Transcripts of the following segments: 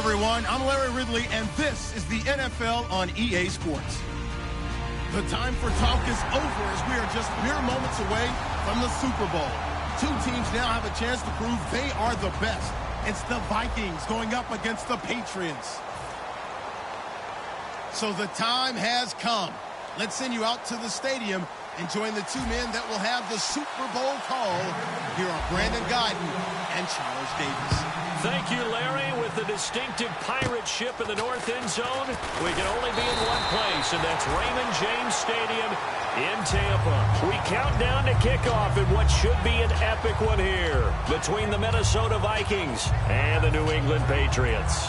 everyone. I'm Larry Ridley, and this is the NFL on EA Sports. The time for talk is over as we are just mere moments away from the Super Bowl. Two teams now have a chance to prove they are the best. It's the Vikings going up against the Patriots. So the time has come. Let's send you out to the stadium and join the two men that will have the Super Bowl call. Here are Brandon Guyton and Charles Davis. Thank you, Larry. With the distinctive pirate ship in the north end zone, we can only be in one place, and that's Raymond James Stadium in Tampa. We count down to kickoff in what should be an epic one here between the Minnesota Vikings and the New England Patriots.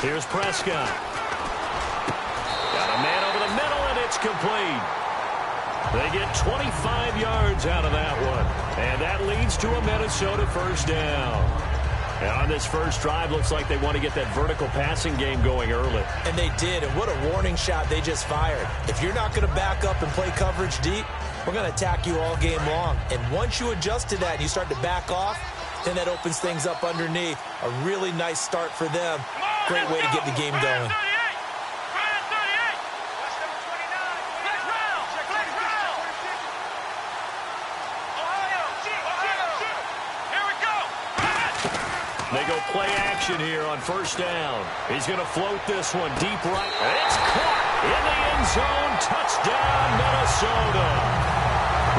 Here's Prescott. Got a man over the middle, and it's complete. They get 25 yards out of that one. And that leads to a Minnesota first down. And on this first drive, looks like they want to get that vertical passing game going early. And they did, and what a warning shot they just fired. If you're not going to back up and play coverage deep, we're going to attack you all game long. And once you adjust to that and you start to back off, then that opens things up underneath. A really nice start for them. Great way to get the game going. They go play action here on first down. He's going to float this one deep right. It's caught in the end zone. Touchdown, Minnesota.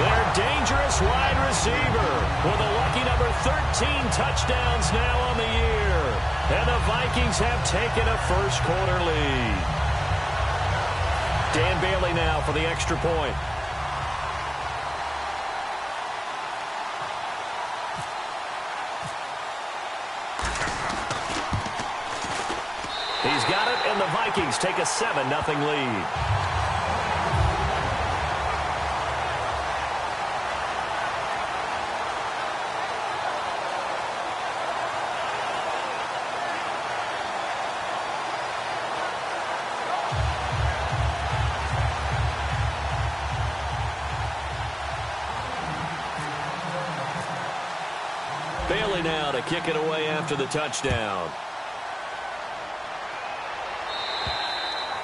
Their dangerous wide receiver with a lucky number 13 touchdowns now on the year. And the Vikings have taken a first-quarter lead. Dan Bailey now for the extra point. He's got it, and the Vikings take a 7-0 lead. Bailey now to kick it away after the touchdown.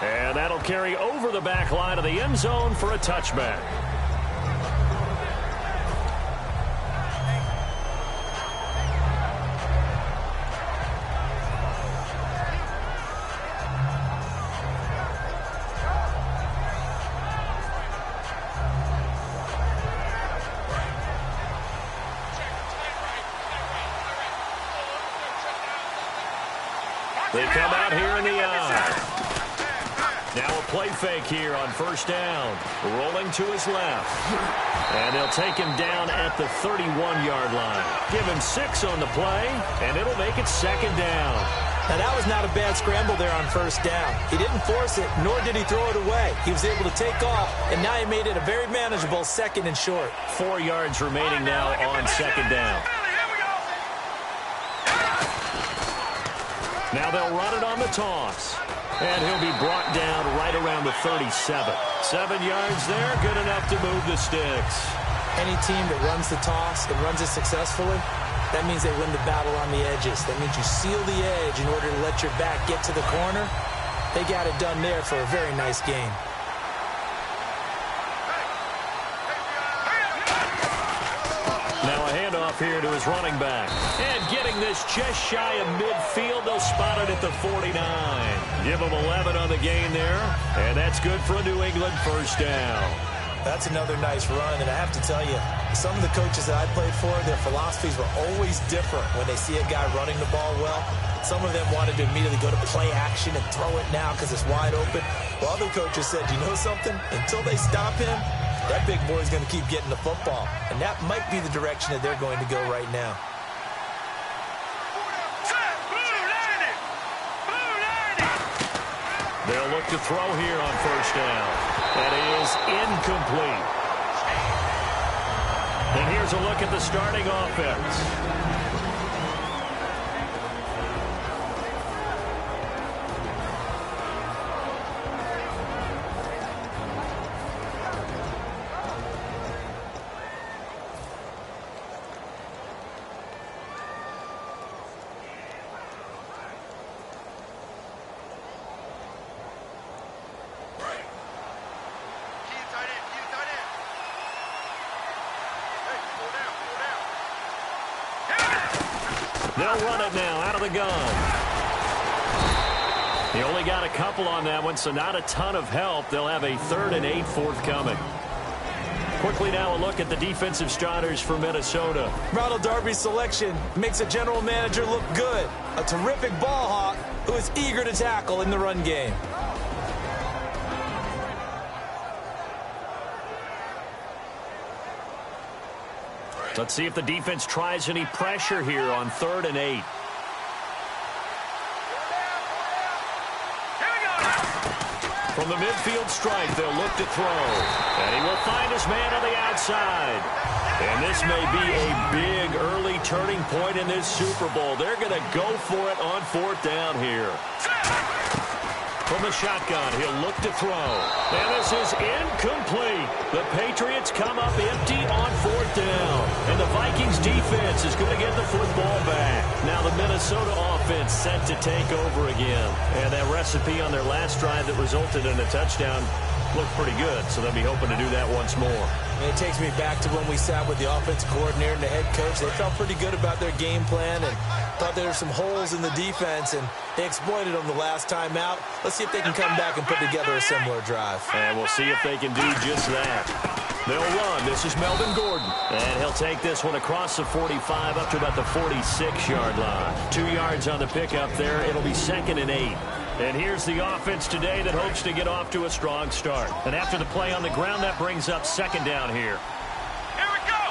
And that'll carry over the back line of the end zone for a touchback. They come out here in the eye. Now a play fake here on first down. Rolling to his left. And they'll take him down at the 31-yard line. Give him 6 on the play, and it'll make it second down. Now, that was not a bad scramble there on first down. He didn't force it, nor did he throw it away. He was able to take off, and now he made it a very manageable second and short. 4 yards remaining now on second down. Now they'll run it on the toss. And he'll be brought down right around the 37. 7 yards there, good enough to move the sticks. Any team that runs the toss and runs it successfully, that means they win the battle on the edges. That means you seal the edge in order to let your back get to the corner. They got it done there for a very nice game. Now a handoff here to his running back. And getting this just shy of midfield, they'll spot it at the 49. Give them 11 on the gain there, and that's good for a New England first down. That's another nice run, and I have to tell you, some of the coaches that I played for, their philosophies were always different when they see a guy running the ball well. Some of them wanted to immediately go to play action and throw it now because it's wide open. While other coaches said, you know something? Until they stop him, that big boy is going to keep getting the football. And that might be the direction that they're going to go right now. They'll look to throw here on first down. That is incomplete. And here's Here's a look at the starting offense. They'll run it now out of the gun. He only got a couple on that one, so not a ton of help. They'll have a 3rd and 8 forthcoming. Quickly now a look at the defensive starters for Minnesota. Ronald Darby's selection makes a general manager look good. A terrific ball hawk who is eager to tackle in the run game. Let's see if the defense tries any pressure here on 3rd and 8. From the midfield stripe, they'll look to throw. And he will find his man on the outside. And this may be a big early turning point in this Super Bowl. They're going to go for it on 4th down here. From the shotgun, he'll look to throw. And this is incomplete. The Patriots come up empty on 4th down. And the Vikings defense is going to get the football back. Now the Minnesota offense set to take over again. And that recipe on their last drive that resulted in a touchdown looked pretty good. So they'll be hoping to do that once more. It takes me back to when we sat with the offensive coordinator and the head coach. They felt pretty good about their game plan and thought there were some holes in the defense, and they exploited them the last time out. Let's see if they can come back and put together a similar drive. And we'll see if they can do just that. They'll run. This is Melvin Gordon. And he'll take this one across the 45 up to about the 46-yard line. 2 yards on the pickup there. It'll be 2nd and 8. And here's the offense today that hopes to get off to a strong start. And after the play on the ground, that brings up 2nd down here. Here we go!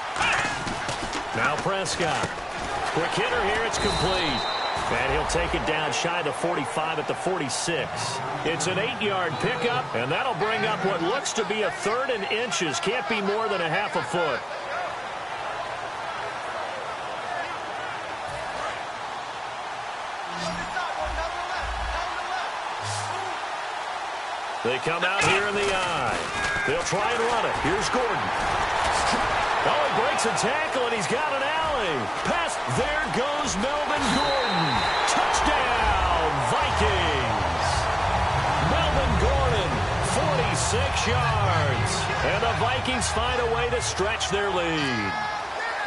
Now Prescott. Quick hitter here. It's complete. And he'll take it down shy of the 45 at the 46. It's an 8-yard pickup, and that'll bring up what looks to be a 3rd and inches. Can't be more than a half a foot. They come out here in the eye. They'll try and run it. Here's Gordon. Oh, he breaks a tackle, and he's got an alley. Pass. There goes Melvin Gordon. Touchdown, Vikings. Melvin Gordon, 46 yards. And the Vikings find a way to stretch their lead.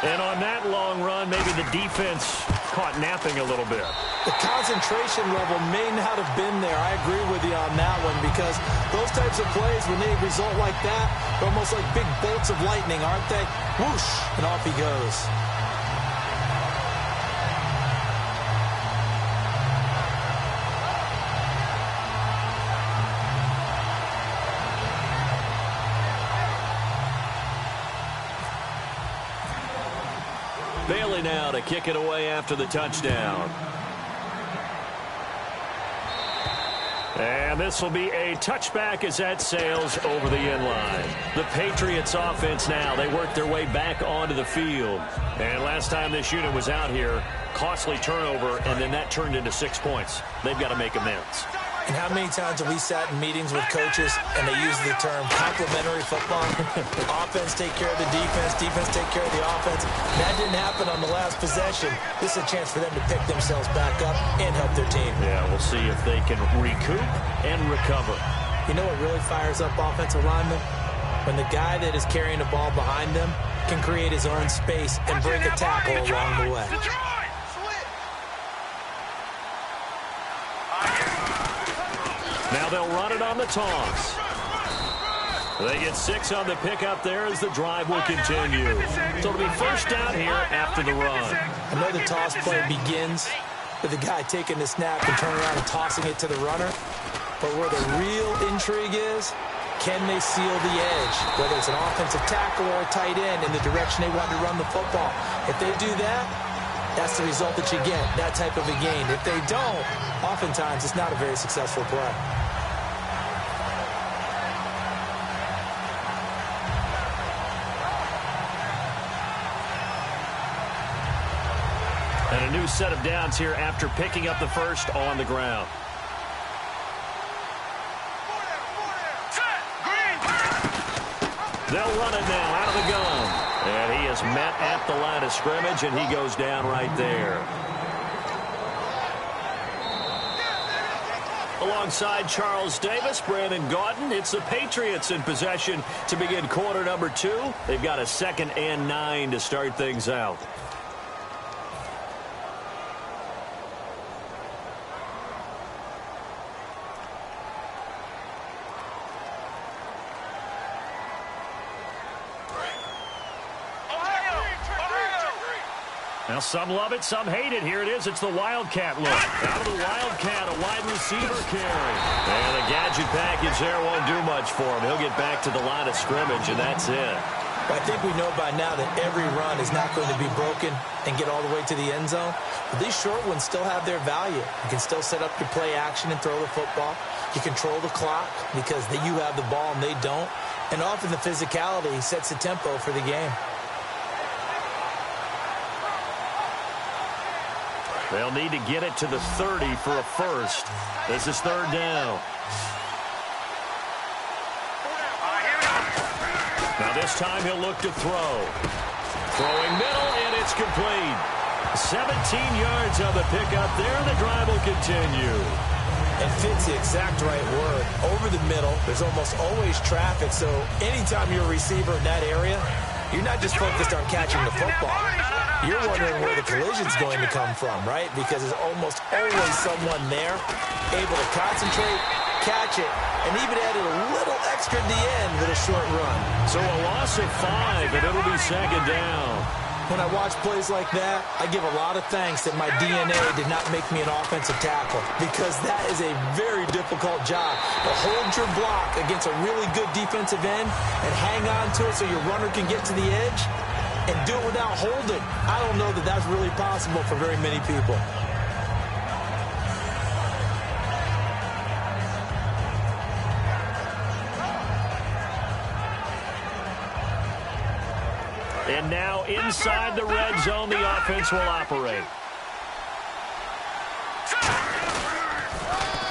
And on that long run, maybe the defense caught napping a little bit. The concentration level may not have been there. I agree with you on that one, because those types of plays, when they result like that, they're almost like big bolts of lightning, aren't they? Whoosh, and off he goes. Bailey now to kick it away after the touchdown. And this will be a touchback as that sails over the end line. The Patriots offense now, they work their way back onto the field. And last time this unit was out here, costly turnover, and then that turned into 6 points. They've got to make amends. And how many times have we sat in meetings with coaches and they use the term complementary football? Offense take care of the defense, defense take care of the offense. That didn't happen on the last possession. This is a chance for them to pick themselves back up and help their team. Yeah, we'll see if they can recoup and recover. You know what really fires up offensive linemen? When the guy that is carrying the ball behind them can create his own space and break a tackle along the way. Now they'll run it on the toss. They get 6 on the pickup there as the drive will continue. So it'll be 1st down here after the run. I know the toss play begins with the guy taking the snap and turning around and tossing it to the runner. But where the real intrigue is, can they seal the edge? Whether it's an offensive tackle or a tight end in the direction they want to run the football. If they do that, that's the result that you get, that type of a gain. If they don't, oftentimes it's not a very successful play. And a new set of downs here after picking up the first on the ground. They'll run it now out of the gun. And he is met at the line of scrimmage, and he goes down right there. Alongside Charles Davis, Brandon Gaudin, it's the Patriots in possession to begin quarter number 2. They've got a 2nd and 9 to start things out. Now, some love it, some hate it. Here it is. It's the Wildcat look. Out of the Wildcat, a wide receiver carry. And the gadget package there won't do much for him. He'll get back to the line of scrimmage, and that's it. I think we know by now that every run is not going to be broken and get all the way to the end zone. But these short ones still have their value. You can still set up your play action and throw the football. You control the clock because you have the ball and they don't. And often the physicality sets the tempo for the game. They'll need to get it to the 30 for a first. This is 3rd down. Now this time he'll look to throw. Throwing middle, and it's complete. 17 yards on the pickup there, and the drive will continue. And fits the exact right word. Over the middle, there's almost always traffic, so anytime you're a receiver in that area, you're not just focused on catching the football. You're wondering where the collision's going to come from, right? Because there's almost always someone there able to concentrate, catch it, and even added a little extra at the end with a short run. So a loss of 5, and it'll be 2nd down. When I watch plays like that, I give a lot of thanks that my DNA did not make me an offensive tackle, because that is a very difficult job to hold your block against a really good defensive end and hang on to it so your runner can get to the edge and do it without holding. I don't know that that's really possible for very many people. And now inside the red zone, the offense will operate.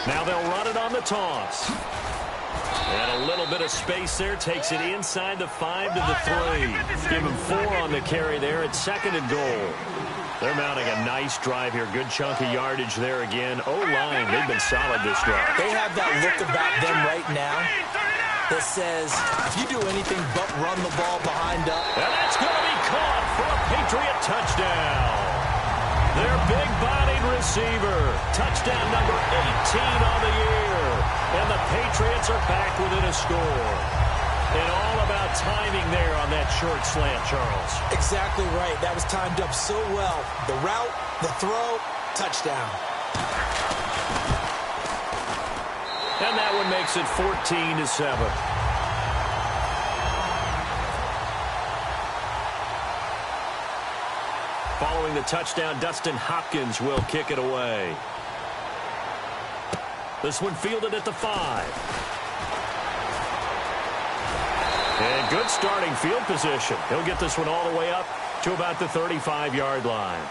Now they'll run it on the toss. And a little bit of space there takes it inside the 5 to the 3. Give him 4 on the carry there at 2nd and goal. They're mounting a nice drive here. Good chunk of yardage there again. O-line, they've been solid this drive. They have that look about them right now that says, if you do anything but run the ball behind up. And that's going to be caught for a Patriot touchdown. Their big-bodied receiver. Touchdown number 18 on the year. And the Patriots are back within a score. And all about timing there on that short slant, Charles. Exactly right. That was timed up so well. The route, the throw, touchdown. And that one makes it 14-7. Following the touchdown, Dustin Hopkins will kick it away. This one fielded at the 5. And good starting field position. He'll get this one all the way up to about the 35-yard line.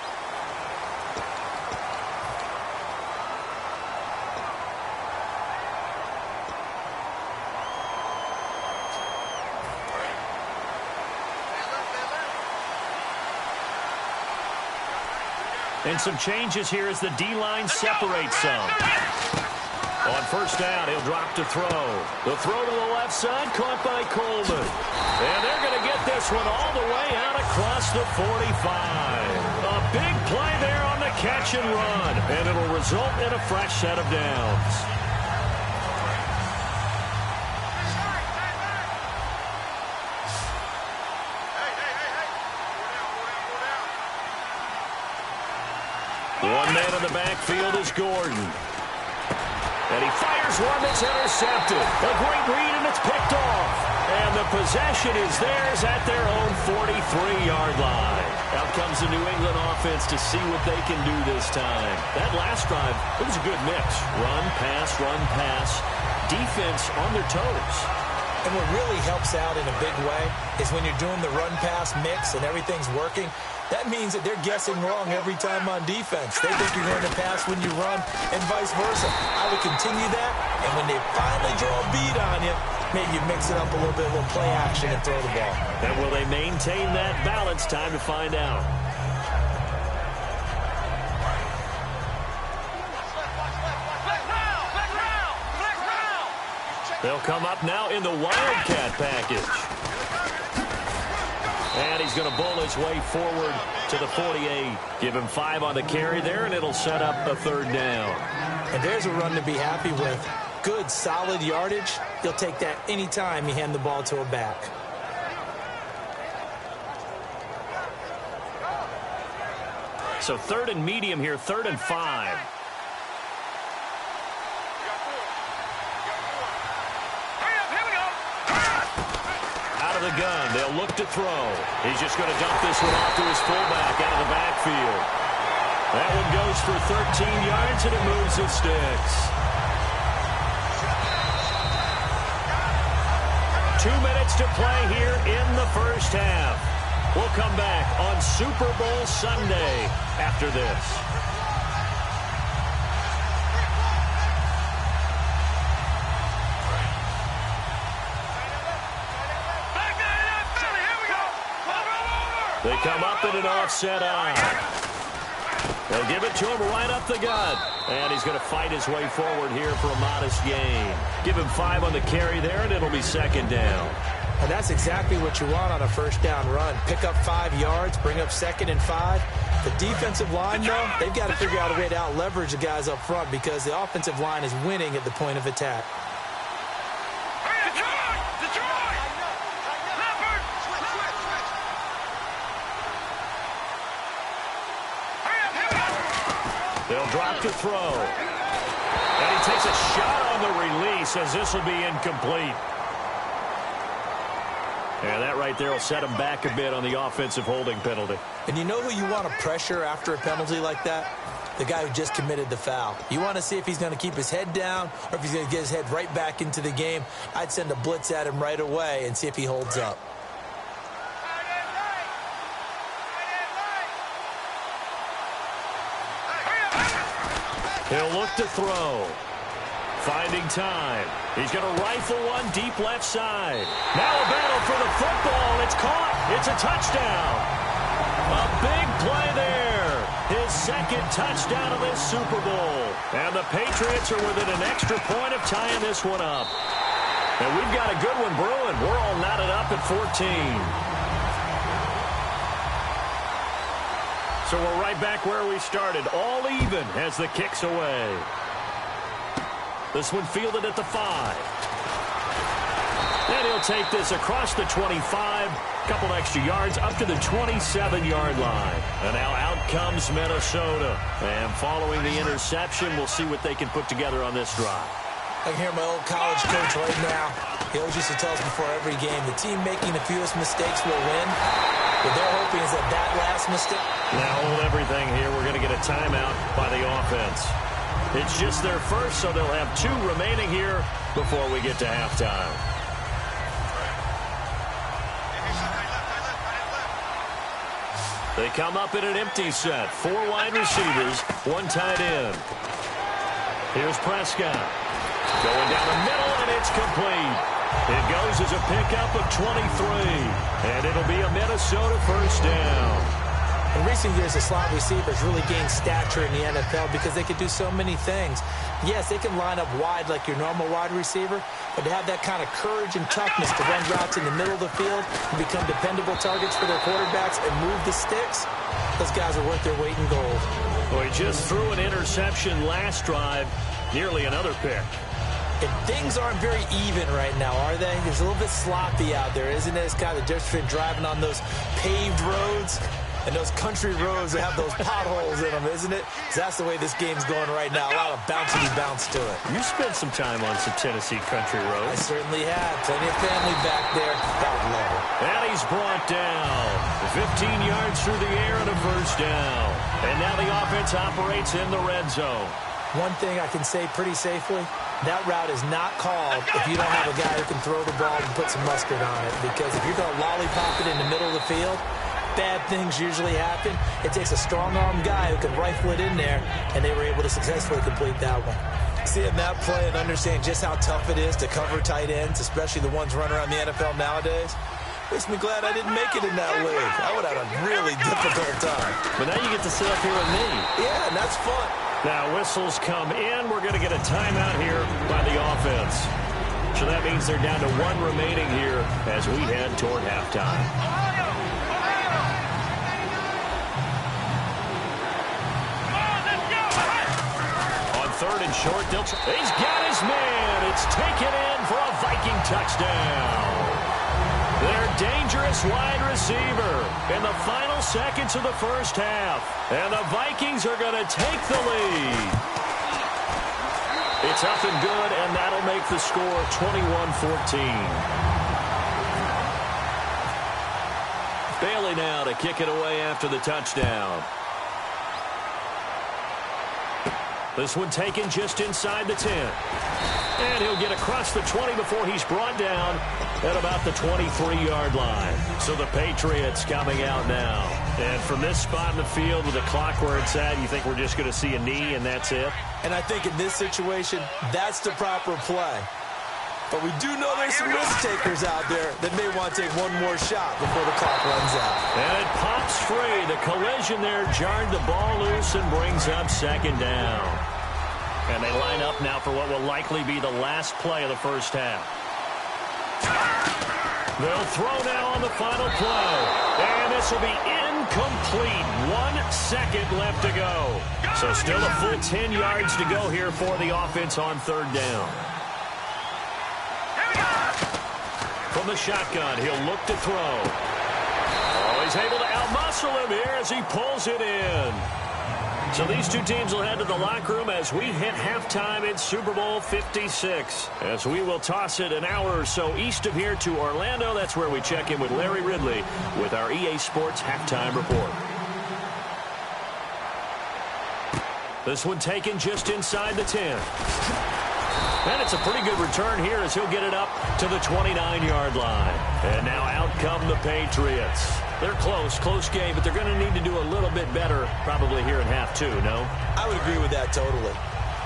And some changes here as the D-line separates some. On first down, he'll drop to throw. The throw to the left side, caught by Coleman. And they're going to get this one all the way out across the 45. A big play there on the catch and run. And it'll result in a fresh set of downs. One man in the backfield is Gordon. And he fires one that's intercepted. A great read, and it's picked off. And the possession is theirs at their own 43-yard line. Out comes the New England offense to see what they can do this time. That last drive, it was a good mix. Run, pass, defense on their toes. And what really helps out in a big way is when you're doing the run-pass mix and everything's working, that means that they're guessing wrong every time on defense. They think you're going to pass when you run and vice versa. I would continue that, and when they finally draw a beat on you, maybe you mix it up a little bit, a little play action and throw the ball. And will they maintain that balance? Time to find out. They'll come up now in the Wildcat package. And he's going to bowl his way forward to the 48. Give him 5 on the carry there, and it'll set up a 3rd down. And there's a run to be happy with. Good, solid yardage. You'll take that anytime you hand the ball to a back. So 3rd and medium here, 3rd and 5. The gun. They'll look to throw. He's just going to dump this one off to his fullback out of the backfield. That one goes for 13 yards, and it moves the sticks. 2 minutes to play here in the first half. We'll come back on Super Bowl Sunday after this. They come up in an offset eye. They'll give it to him right up the gut. And he's going to fight his way forward here for a modest gain. Give him 5 on the carry there, and it'll be 2nd down. And that's exactly what you want on a 1st down run. Pick up 5 yards, bring up 2nd and 5. The defensive line, though, they've got to figure out a way to out-leverage the guys up front because the offensive line is winning at the point of attack. They'll drop to throw. And he takes a shot on the release as this will be incomplete. And that right there will set him back a bit on the offensive holding penalty. And you know who you want to pressure after a penalty like that? The guy who just committed the foul. You want to see if he's going to keep his head down or if he's going to get his head right back into the game. I'd send a blitz at him right away and see if he holds up. He'll look to throw. Finding time. He's going to rifle one deep left side. Now a battle for the football. It's caught. It's a touchdown. A big play there. His 2nd touchdown of this Super Bowl. And the Patriots are within an extra point of tying this one up. And we've got a good one brewing. We're all knotted up at 14. So we're right back where we started, all even as the kick's away. This one fielded at the 5. And he'll take this across the 25, couple extra yards up to the 27-yard line. And now out comes Minnesota. And following the interception, we'll see what they can put together on this drive. I can hear my old college coach right now. He always used to tell us before every game, the team making the fewest mistakes will win. What they're hoping is that last mistake. Now hold everything here. We're going to get a timeout by the offense. It's just their first, so they'll have 2 remaining here before we get to halftime. They come up in an empty set. 4 wide receivers, 1 tight end. Here's Prescott. Going down the middle, and it's complete. It goes as a pickup of 23. And it'll be a Minnesota 1st down. In recent years, the slot receivers really gained stature in the NFL because they could do so many things. Yes, they can line up wide like your normal wide receiver, but to have that kind of courage and toughness to run routes in the middle of the field and become dependable targets for their quarterbacks and move the sticks, those guys are worth their weight in gold. Well, he just threw an interception last drive, nearly another pick. And things aren't very even right now, are they? It's a little bit sloppy out there, isn't it? It's kind of the difference between driving on those paved roads and those country roads that have those potholes in them, isn't it? That's the way this game's going right now. A lot of bouncy bounce to it. You spent some time on some Tennessee country roads. I certainly have. Plenty of family back there. God love it. And he's brought down. 15 yards through the air and a 1st down. And now the offense operates in the red zone. One thing I can say pretty safely, that route is not called if you don't have a guy who can throw the ball and put some mustard on it. Because if you're going to lollipop it in the middle of the field, bad things usually happen. It takes a strong-arm guy who can rifle it in there, and they were able to successfully complete that one. Seeing that play and understanding just how tough it is to cover tight ends, especially the ones running around the NFL nowadays, makes me glad I didn't make it in that league. I would have a really difficult time. But now you get to sit up here with me. Yeah, and that's fun. Now whistles come in. We're going to get a timeout here by the offense. So that means they're down to 1 remaining here as we head toward halftime. On 3rd and short, he's got his man. It's taken in for a Viking touchdown. Their dangerous wide receiver in the final seconds of the first half. And the Vikings are going to take the lead. It's up and good, and that'll make the score 21-14. Bailey now to kick it away after the touchdown. This one taken just inside the 10. And he'll get across the 20 before he's brought down at about the 23-yard line. So the Patriots coming out now. And from this spot in the field with the clock where it's at, you think we're just going to see a knee and that's it? And I think in this situation, that's the proper play. But we do know there's some risk takers out there that may want to take one more shot before the clock runs out. And it pops free. The collision there jarred the ball loose and brings up 2nd down. And they line up now for what will likely be the last play of the first half. They'll throw now on the final play. And this will be incomplete. 1 second left to go. So still a full 10 yards to go here for the offense on 3rd down. From the shotgun, he'll look to throw. Oh, he's able to outmuscle him here as he pulls it in. So these two teams will head to the locker room as we hit halftime in Super Bowl 56. As we will toss it an hour or so east of here to Orlando. That's where we check in with Larry Ridley with our EA Sports halftime report. This one taken just inside the 10. And it's a pretty good return here as he'll get it up to the 29-yard line. And now out come the Patriots. They're close game, but they're going to need to do a little bit better probably here in half 2, no? I would agree with that totally.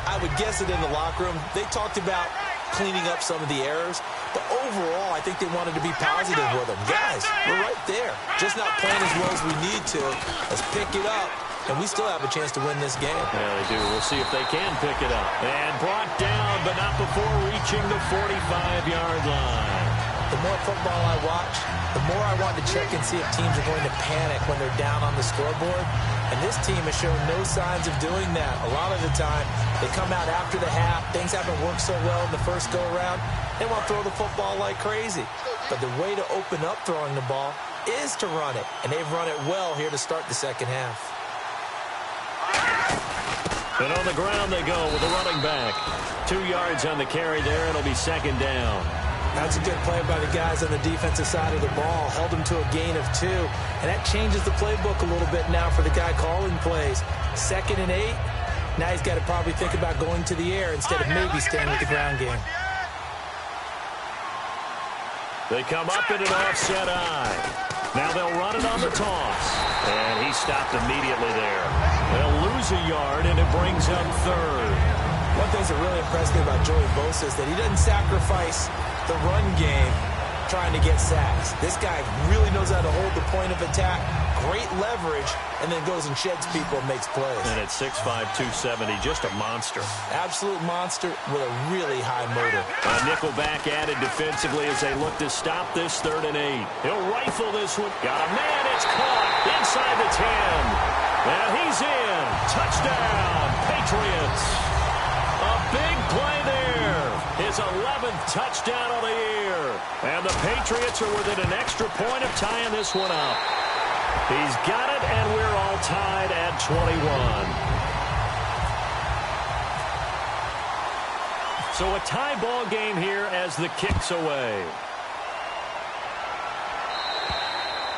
I would guess it in the locker room. They talked about cleaning up some of the errors, but overall I think they wanted to be positive with them. Guys, we're right there. Just not playing as well as we need to. Let's pick it up, and we still have a chance to win this game. Yeah, they do. We'll see if they can pick it up. And brought down, but not before reaching the 45-yard line. The more football I watch, the more I want to check and see if teams are going to panic when they're down on the scoreboard. And this team has shown no signs of doing that. A lot of the time, they come out after the half. Things haven't worked so well in the first go-around. They want to throw the football like crazy. But the way to open up throwing the ball is to run it. And they've run it well here to start the second half. And on the ground they go with the running back. 2 yards on the carry there. It'll be 2nd down. That's a good play by the guys on the defensive side of the ball. Held them to a gain of 2. And that changes the playbook a little bit now for the guy calling plays. 2nd and 8. Now he's got to probably think about going to the air instead of maybe staying with the ground game. They come up in an offset eye. Now they'll run it on the toss. And he stopped immediately there. They'll lose a yard, and it brings up 3rd. One thing that really impressed me about Joey Bosa is that he doesn't sacrifice the run game trying to get sacks. This guy really knows how to hold the point of attack, great leverage, and then goes and sheds people and makes plays. And at 6'5", 270, just a monster. Absolute monster with a really high motor. A nickelback added defensively as they look to stop this 3rd and 8. He'll rifle this one. Got a man. It's caught inside the 10. And he's in. Touchdown, Patriots. A big play there. His 11th touchdown of the year. And the Patriots are within an extra point of tying this one up. He's got it, and we're all tied at 21. So a tie ball game here as the kick's away.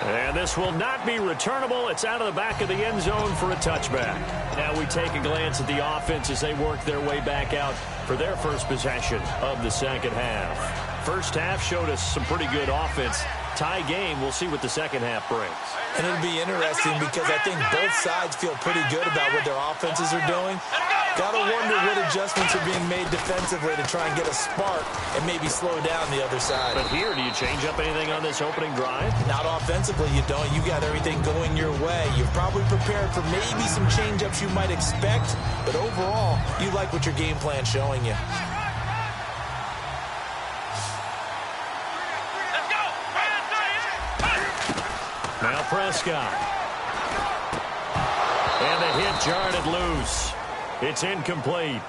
And this will not be returnable. It's out of the back of the end zone for a touchback. Now we take a glance at the offense as they work their way back out for their first possession of the second half. First half showed us some pretty good offense. Tie game. We'll see what the second half brings. And it'll be interesting because I think both sides feel pretty good about what their offenses are doing. Gotta wonder what adjustments are being made defensively to try and get a spark and maybe slow down the other side. But here, do you change up anything on this opening drive? Not offensively, you don't. You got everything going your way. You're probably prepared for maybe some change-ups you might expect, but overall, you like what your game plan's showing you. Now Prescott. And the hit jarred it loose. It's incomplete.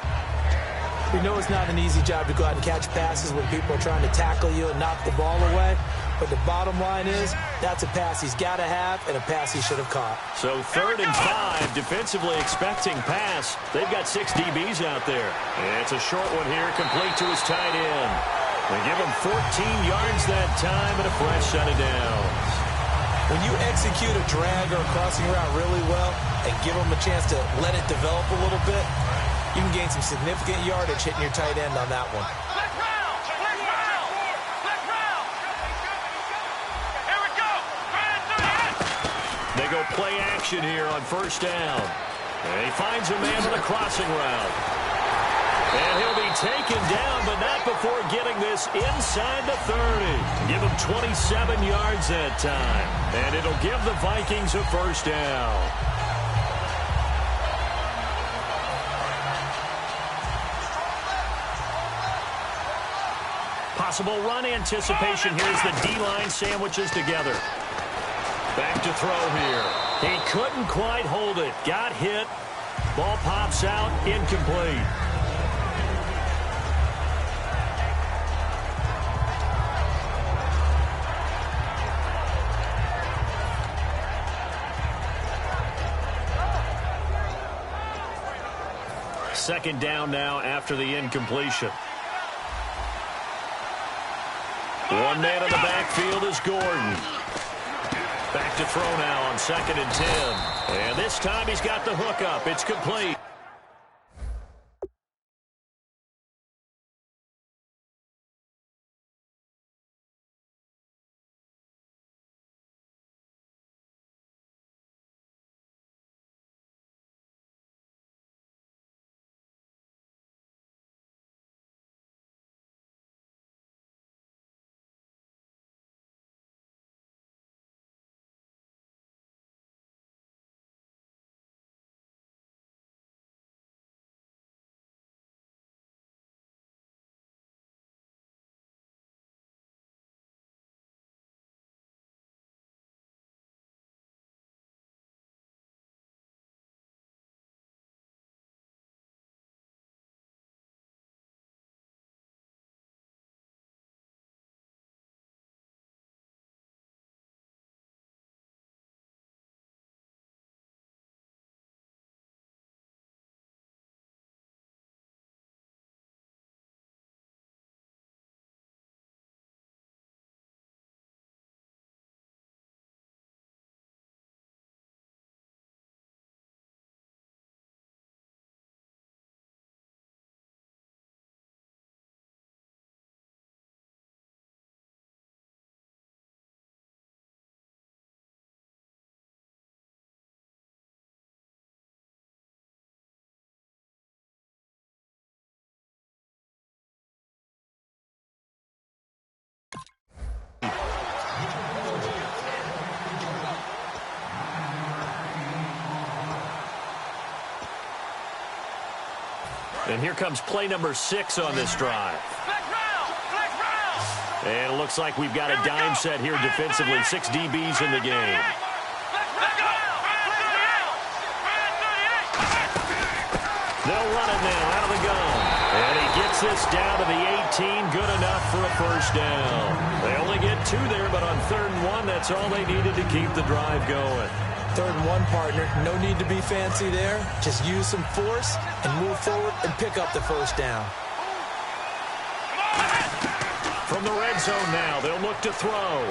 We know it's not an easy job to go out and catch passes when people are trying to tackle you and knock the ball away. But the bottom line is, that's a pass he's got to have and a pass he should have caught. So 3rd and 5, defensively expecting pass. They've got 6 DBs out there. And it's a short one here, complete to his tight end. They give him 14 yards that time and a fresh set of downs. When you execute a drag or a crossing route really well and give them a chance to let it develop a little bit, you can gain some significant yardage hitting your tight end on that one. They go play action here on first down. And he finds a man on a crossing route. And he'll be taken down, but not before getting this inside the 30. Give him 27 yards that time. And it'll give the Vikings a first down. Possible run anticipation here as the D-line sandwiches together. Back to throw here. He couldn't quite hold it. Got hit. Ball pops out. Incomplete. Second down now after the incompletion. One man in the backfield is Gordon. Back to throw now on 2nd and 10. And this time he's got the hook up. It's complete. And here comes play number 6 on this drive. And it looks like we've got a dime set here defensively. 6 DBs in the game. They'll run it now out of the gun. And he gets this down to the 18. Good enough for a first down. They only get 2 there, but on 3rd and 1, that's all they needed to keep the drive going. 3rd and 1, partner. No need to be fancy there. Just use some force and move forward and pick up the first down. From the red zone now, they'll look to throw.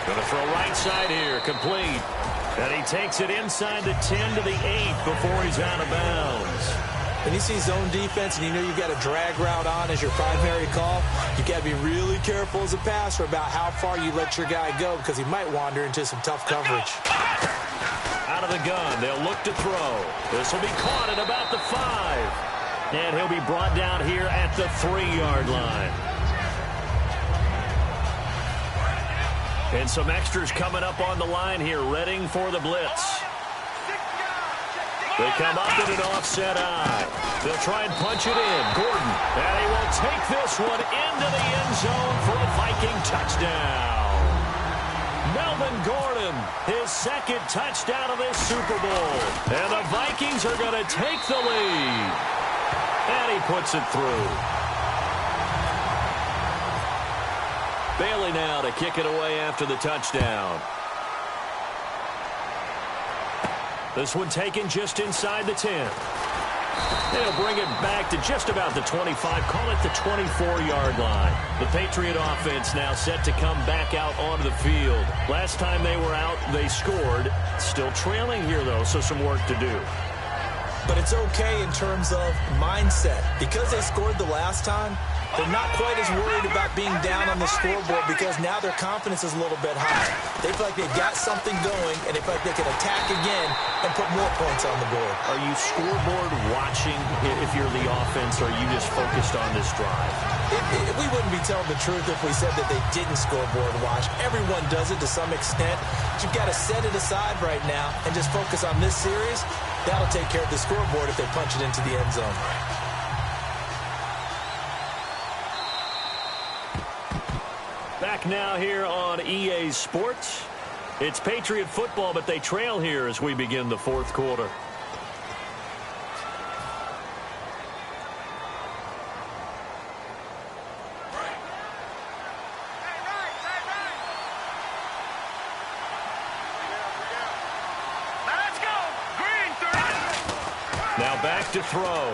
Going to throw right side here, complete. And he takes it inside the 10 to the 8 before he's out of bounds. When you see zone defense and you know you've got a drag route on as your primary call, you got to be really careful as a passer about how far you let your guy go because he might wander into some tough coverage. Out of the gun, they'll look to throw. This will be caught at about the 5. And he'll be brought down here at the 3-yard line. And some extras coming up on the line here, readying for the blitz. They come up in an offset eye. They'll try and punch it in. Gordon, and he will take this one into the end zone for a Viking touchdown. Melvin Gordon, his second touchdown of this Super Bowl. And the Vikings are going to take the lead. And he puts it through. Bailey now to kick it away after the touchdown. This one taken just inside the 10. They'll bring it back to just about the 25, call it the 24-yard line. The Patriot offense now set to come back out onto the field. Last time they were out, they scored. Still trailing here, though, so some work to do. But it's okay in terms of mindset. Because they scored the last time, they're not quite as worried about being down on the scoreboard because now their confidence is a little bit higher. They feel like they've got something going, and they feel like they can attack again and put more points on the board. Are you scoreboard watching if you're the offense, or are you just focused on this drive? We wouldn't be telling the truth if we said that they didn't scoreboard watch. Everyone does it to some extent. But you've got to set it aside right now and just focus on this series. That'll take care of the scoreboard if they punch it into the end zone. Back now here on EA Sports. It's Patriot football, but they trail here as we begin the fourth quarter. Now back to throw.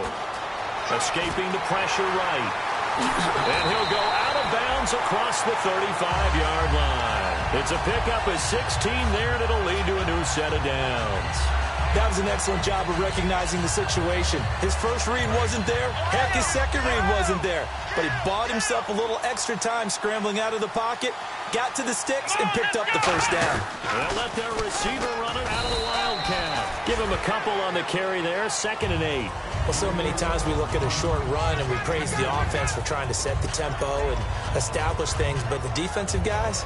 Escaping the pressure right. And he'll go out of bounds across the 35-yard line. It's a pickup of 16 there, and it'll lead to a new set of downs. That was an excellent job of recognizing the situation. His first read wasn't there. Heck, his second read wasn't there. But he bought himself a little extra time scrambling out of the pocket, got to the sticks, and picked up the first down. They'll let their receiver run it out of the Wildcat. Give him a couple on the carry there, 2nd and 8. Well, so many times we look at a short run and we praise the offense for trying to set the tempo and establish things, but the defensive guys,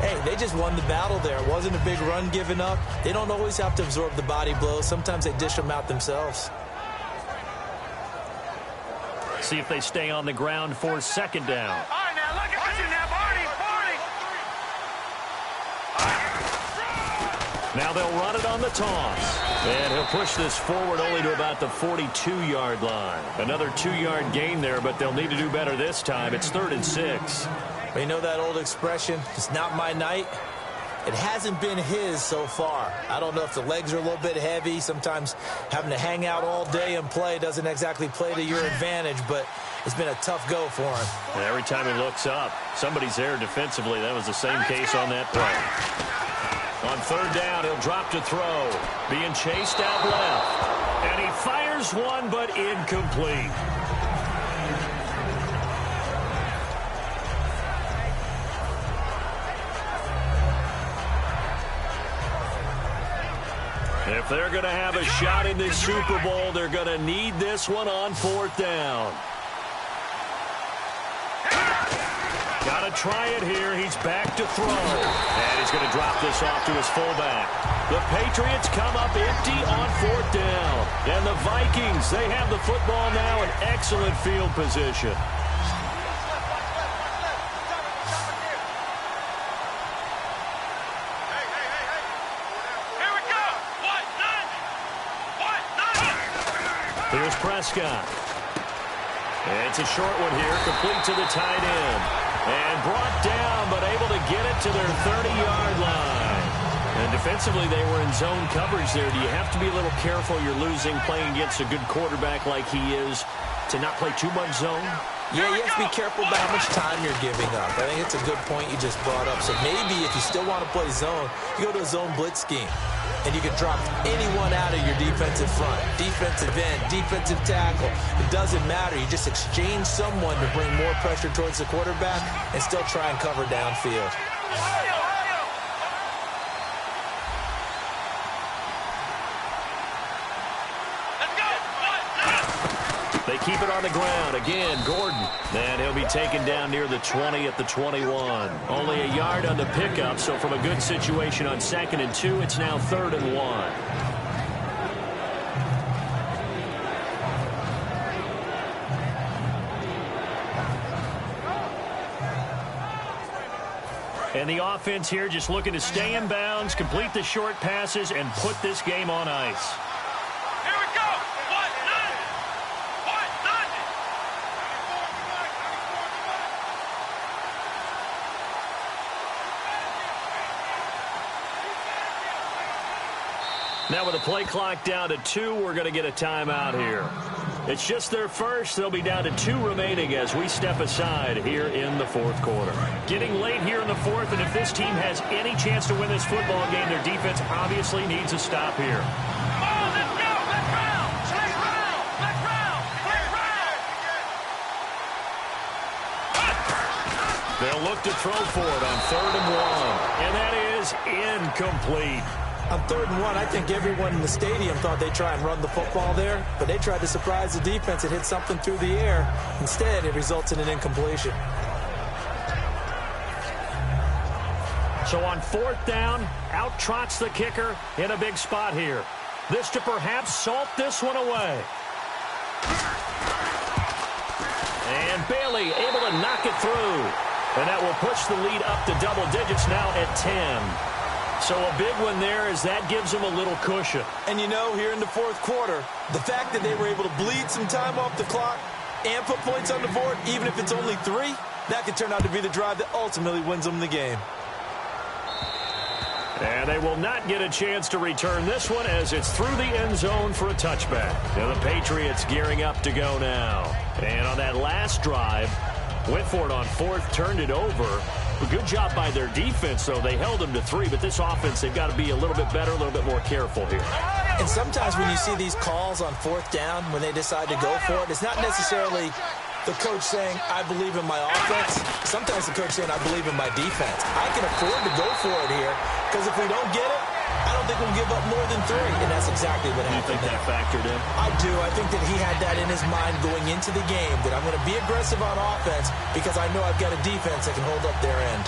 hey, they just won the battle there. It wasn't a big run given up. They don't always have to absorb the body blows. Sometimes they dish them out themselves. See if they stay on the ground for 2nd down. All right, now look at you now, Barney. Now they'll run it on the toss. And he'll push this forward only to about the 42-yard line. Another 2-yard gain there, but they'll need to do better this time. It's 3rd and 6. You know that old expression, it's not my night? It hasn't been his so far. I don't know if the legs are a little bit heavy. Sometimes having to hang out all day and play doesn't exactly play to your advantage, but it's been a tough go for him. And every time he looks up, somebody's there defensively. That was the same case on that play. On 3rd down, he'll drop to throw. Being chased out left. And he fires one, but incomplete. If they're going to have a shot in this Super Bowl, they're going to need this one on 4th down. Got to try it here. He's back to throw. And he's going to drop this off to his fullback. The Patriots come up empty on 4th down. And the Vikings, they have the football now in excellent field position. Here's Prescott. And it's a short one here, complete to the tight end. And brought down, but able to get it to their 30-yard line. And defensively, they were in zone coverage there. Do you have to be a little careful? You're losing playing against a good quarterback like he is to not play too much zone? Yeah, you have to be careful about how much time you're giving up. I think it's a good point you just brought up. So maybe if you still want to play zone, you go to a zone blitz scheme. And you can drop anyone out of your defensive front. Defensive end, defensive tackle. It doesn't matter. You just exchange someone to bring more pressure towards the quarterback and still try and cover downfield. They keep it on the ground. Again, Gordon. And he'll be taken down near the 20 at the 21. Only a yard on the pickup, so from a good situation on 2nd and 2, it's now 3rd and 1. And the offense here just looking to stay in bounds, complete the short passes, and put this game on ice. Now with the play clock down to 2, we're going to get a timeout here. It's just their first. They'll be down to 2 remaining as we step aside here in the 4th quarter. Getting late here in the 4th, and if this team has any chance to win this football game, their defense obviously needs a stop here. Let's go! Let's round! Let's round! Let's round! Let's round! They'll look to throw for it on 3rd and 1, and that is incomplete. On 3rd and 1, I think everyone in the stadium thought they'd try and run the football there, but they tried to surprise the defense and hit something through the air. Instead, it results in an incompletion. So on 4th down, out trots the kicker in a big spot here. This to perhaps salt this one away. And Bailey able to knock it through. And that will push the lead up to double digits now at 10. So a big one there as that gives them a little cushion. And you know, here in the 4th quarter, the fact that they were able to bleed some time off the clock and put points on the board, even if it's only 3, that could turn out to be the drive that ultimately wins them the game. And they will not get a chance to return this one as it's through the end zone for a touchback. Now the Patriots gearing up to go now. And on that last drive, went for it on 4th, turned it over. A good job by their defense, though. They held them to 3, but this offense, they've got to be a little bit better, a little bit more careful here. And sometimes when you see these calls on 4th down, when they decide to go for it, it's not necessarily the coach saying, I believe in my offense. Sometimes the coach saying, I believe in my defense. I can afford to go for it here, because if we don't get it, I don't think we'll give up more than 3, and that's exactly what happened. You think that factored in? I do. I think that he had that in his mind going into the game, that I'm going to be aggressive on offense because I know I've got a defense that can hold up their end.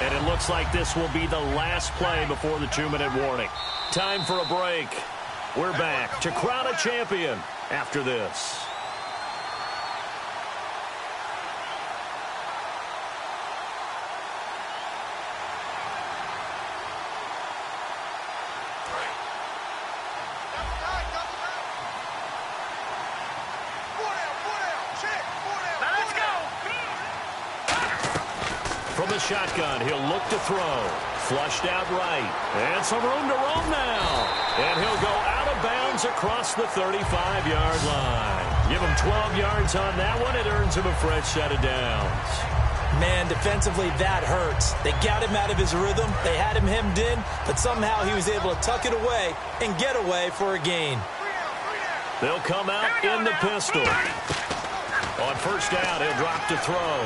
And it looks like this will be the last play before the 2-minute warning. Time for a break. We're back to crown a champion after this. From the shotgun, he'll look to throw. Flushed out right. And some room to roam now. And he'll go out of bounds across the 35-yard line. Give him 12 yards on that one. It earns him a fresh set of downs. Man, defensively, that hurts. They got him out of his rhythm. They had him hemmed in, but somehow he was able to tuck it away and get away for a gain. They'll come out in the pistol. On 1st down, he'll drop to throw.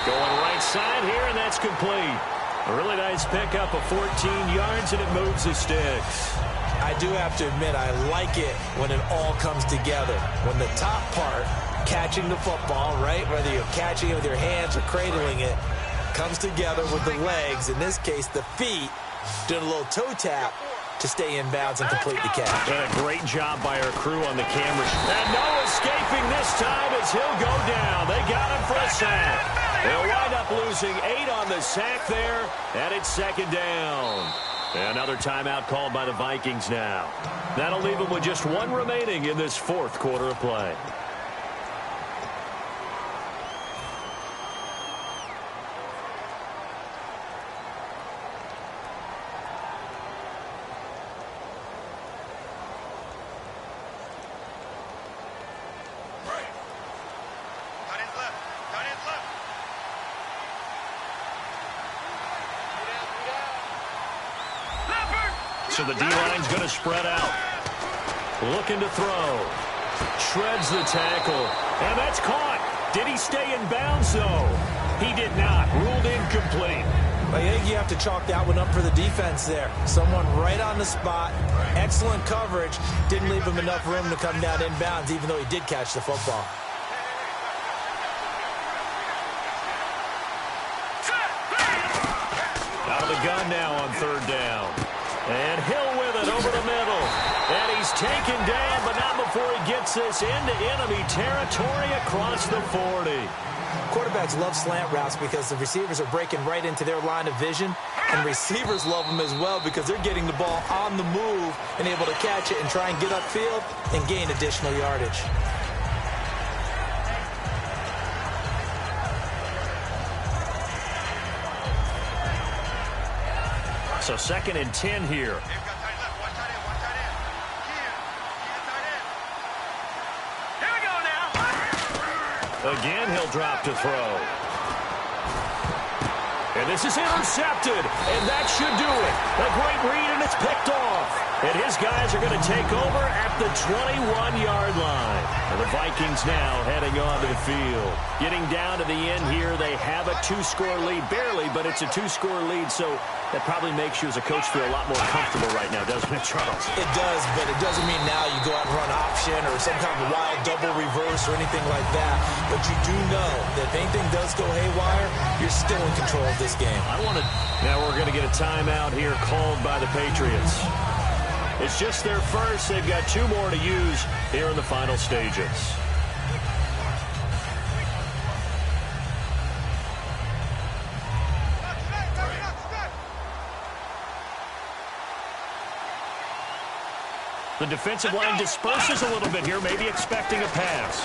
Going right side here, and that's complete. A really nice pickup of 14 yards, and it moves the sticks. I do have to admit, I like it when it all comes together. When the top part, catching the football, right, whether you're catching it with your hands or cradling it, comes together with the legs, in this case the feet, doing a little toe tap to stay in bounds and complete the catch. And a great job by our crew on the camera. And no escaping this time as he'll go down. They got him for a sack. They'll wind up losing 8 on the sack there, and it's 2nd down. Another timeout called by the Vikings now. That'll leave them with just 1 remaining in this 4th quarter of play. So the D-line's going to spread out. Looking to throw. Shreds the tackle. And that's caught. Did he stay in bounds, though? He did not. Ruled incomplete. I think you have to chalk that one up for the defense there. Someone right on the spot. Excellent coverage. Didn't leave him enough room to come down inbounds, even though he did catch the football. Out of the gun now on third down. And Hill with it over the middle. And he's taken down, but not before he gets this into enemy territory across the 40. Quarterbacks love slant routes because the receivers are breaking right into their line of vision, and receivers love them as well because they're getting the ball on the move and able to catch it and try and get upfield and gain additional yardage. So 2nd and 10 here. Again, he'll drop to throw. And this is intercepted, and that should do it. A great read, and it's picked off. And his guys are going to take over at the 21-yard line. And the Vikings now heading onto the field. Getting down to the end here, they have a 2-score lead. Barely, but it's a 2-score lead, so that probably makes you as a coach feel a lot more comfortable right now, doesn't it, Charles? It does, but it doesn't mean now you go out and run option or some kind of wild double reverse or anything like that. But you do know that if anything does go haywire, you're still in control of this game. Now we're going to get a timeout here called by the Patriots. It's just their first. They've got 2 more to use here in the final stages. The defensive line disperses a little bit here, maybe expecting a pass.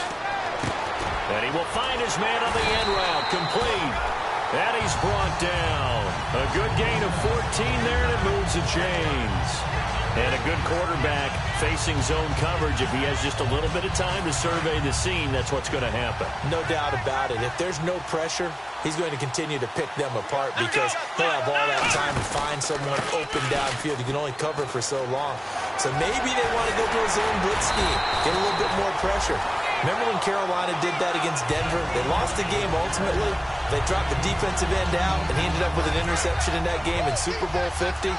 And he will find his man on the end route, complete. And he's brought down. A good gain of 14 there, and it moves the chains. And a good quarterback facing zone coverage. If he has just a little bit of time to survey the scene, that's what's going to happen. No doubt about it. If there's no pressure, he's going to continue to pick them apart because he'll have all that time to find someone open downfield. You can only cover for so long. So maybe they want to go to a zone blitz scheme, get a little bit more pressure. Remember when Carolina did that against Denver? They lost the game ultimately. They dropped the defensive end out, and he ended up with an interception in that game in Super Bowl 50.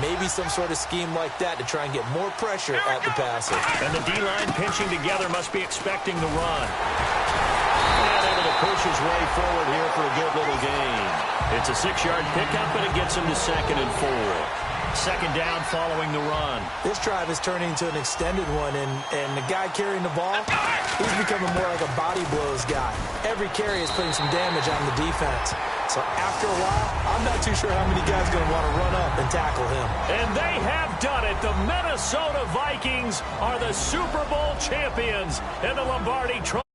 Maybe some sort of scheme like that to try and get more pressure at the passer. And the D-line pinching together must be expecting the run. And able to push his way forward here for a good little gain. It's a 6-yard pickup, and it gets him to 2nd and 4. 2nd down following the run. This drive is turning into an extended one, and the guy carrying the ball, he's becoming more like a body blows guy. Every carry is putting some damage on the defense. So after a while, I'm not too sure how many guys are going to want to run up and tackle him. And they have done it. The Minnesota Vikings are the Super Bowl champions in the Lombardi Trophy.